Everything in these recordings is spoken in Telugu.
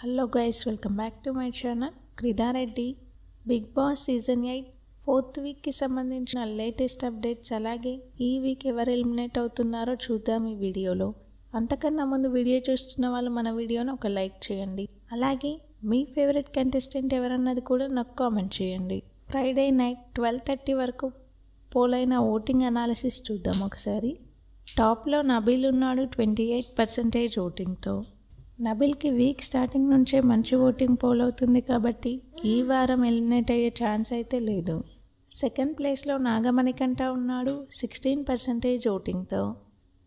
Hello guys, welcome back to my channel క్రిదారెడ్డి. బిగ్ బాస్ సీజన్ 8 4th వీక్కి సంబంధించిన లేటెస్ట్ అప్డేట్స్, అలాగే ఈ వీక్ ఎవరు ఎలిమినేట్ అవుతున్నారో చూద్దాం ఈ వీడియోలో. అంతకన్నా ముందు వీడియో చూస్తున్న వాళ్ళు మన వీడియోను ఒక లైక్ చేయండి. అలాగే మీ ఫేవరెట్ కంటెస్టెంట్ ఎవరన్నది కూడా నాకు కామెంట్ చేయండి. ఫ్రైడే నైట్ 12:30 వరకు పోలైన ఓటింగ్ అనాలిసిస్ చూద్దాం ఒకసారి. టాప్లో నబీల్ ఉన్నాడు 28% ఓటింగ్తో. నబీల్కి వీక్ స్టార్టింగ్ నుంచే మంచి ఓటింగ్ పోల్ అవుతుంది కాబట్టి ఈ వారం ఎలిమినేట్ అయ్యే ఛాన్స్ అయితే లేదు. సెకండ్ ప్లేస్లో నాగమణికంఠ ఉన్నాడు 16% ఓటింగ్తో.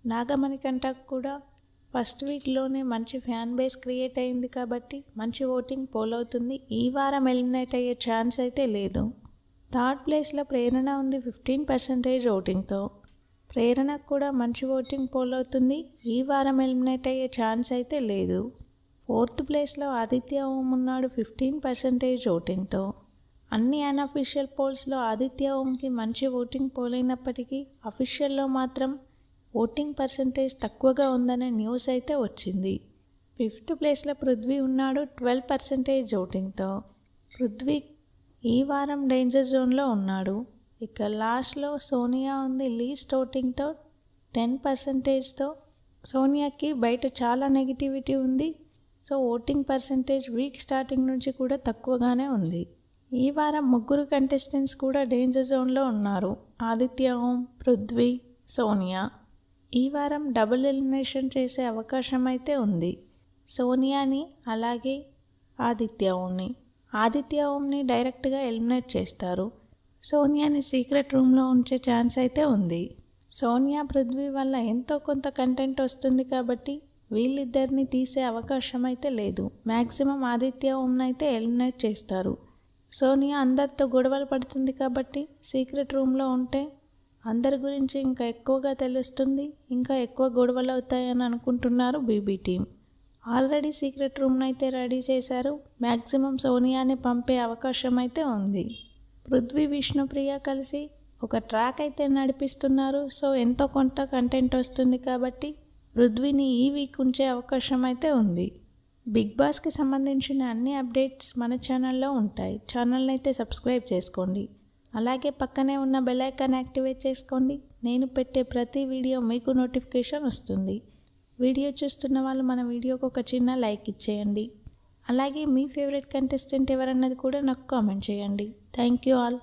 నాగమణికంఠకు కూడా ఫస్ట్ వీక్లోనే మంచి ఫ్యాన్ బేస్ క్రియేట్ అయింది కాబట్టి మంచి ఓటింగ్ పోల్ అవుతుంది. ఈ వారం ఎలిమినేట్ అయ్యే ఛాన్స్ అయితే లేదు. థర్డ్ ప్లేస్లో ప్రేరణ ఉంది 15% ఓటింగ్తో. ప్రేరణకు కూడా మంచి ఓటింగ్ పోల్ అవుతుంది. ఈ వారం ఎలిమినేట్ అయ్యే ఛాన్స్ అయితే లేదు. ఫోర్త్ ప్లేస్లో ఆదిత్య ఓం ఉన్నాడు 15% ఓటింగ్తో. అన్ని అన్అఫీషియల్ పోల్స్లో ఆదిత్య ఓంకి మంచి ఓటింగ్ పోల్ అయినప్పటికీ అఫీషియల్లో మాత్రం ఓటింగ్ పర్సంటేజ్ తక్కువగా ఉందనే న్యూస్ అయితే వచ్చింది. ఫిఫ్త్ ప్లేస్లో పృథ్వీ ఉన్నాడు 12% ఓటింగ్తో. పృథ్వీ ఈ వారం డేంజర్ జోన్లో ఉన్నాడు. ఇక లాస్ట్లో సోనియా ఉంది లీస్ట్ ఓటింగ్తో 10%తో. సోనియాకి బయట చాలా నెగిటివిటీ ఉంది. So voting percentage week starting నుంచి కూడా తక్కువగానే ఉంది. ఈ వారం ముగ్గురు కంటెస్టెంట్స్ కూడా డేంజర్ జోన్లో ఉన్నారు. ఆదిత్య ఓం, పృథ్వీ, సోనియా. ఈ వారం డబుల్ ఎలిమినేషన్ చేసే అవకాశం అయితే ఉంది. సోనియాని అలాగే ఆదిత్య ఓంని. ఆదిత్య ఓంని డైరెక్ట్గా ఎలిమినేట్ చేస్తారు. సోనియాని సీక్రెట్ రూమ్లో ఉంచే ఛాన్స్ అయితే ఉంది. సోనియా పృథ్వీ వల్ల ఎంతో కొంత కంటెంట్ వస్తుంది కాబట్టి వీళ్ళిద్దరిని తీసే అవకాశం అయితే లేదు. మ్యాక్సిమం ఆదిత్య ఓంని అయితే ఎలిమినేట్ చేస్తారు. సోనియా అందరితో గొడవలు పడుతుంది కాబట్టి సీక్రెట్ రూమ్లో ఉంటే అందరి గురించి ఇంకా ఎక్కువగా తెలుస్తుంది, ఇంకా ఎక్కువ గొడవలు అవుతాయని అనుకుంటున్నారు బీబీ టీం. ఆల్రెడీ సీక్రెట్ రూమ్ని అయితే రెడీ చేశారు. మ్యాక్సిమం సోనియాని పంపే అవకాశం అయితే ఉంది. పృథ్వీ, విష్ణుప్రియ కలిసి ఒక ట్రాక్ అయితే నడిపిస్తున్నారు. సో ఎంతో కొంత కంటెంట్ వస్తుంది కాబట్టి పృథ్వీని ఈ వీక్ ఉంచే అవకాశం అయితే ఉంది. బిగ్ బాస్కి సంబంధించిన అన్ని అప్డేట్స్ మన ఛానల్లో ఉంటాయి. ఛానల్ని అయితే సబ్స్క్రైబ్ చేసుకోండి. అలాగే పక్కనే ఉన్న బెల్ ఐకాన్ యాక్టివేట్ చేసుకోండి. నేను పెట్టే ప్రతి వీడియో మీకు నోటిఫికేషన్ వస్తుంది. వీడియో చూస్తున్న వాళ్ళు మన వీడియోకి ఒక చిన్న లైక్ ఇచ్చేయండి. అలాగే మీ ఫేవరెట్ కంటెస్టెంట్ ఎవరన్నది కూడా నాకు కామెంట్ చేయండి. Thank you all.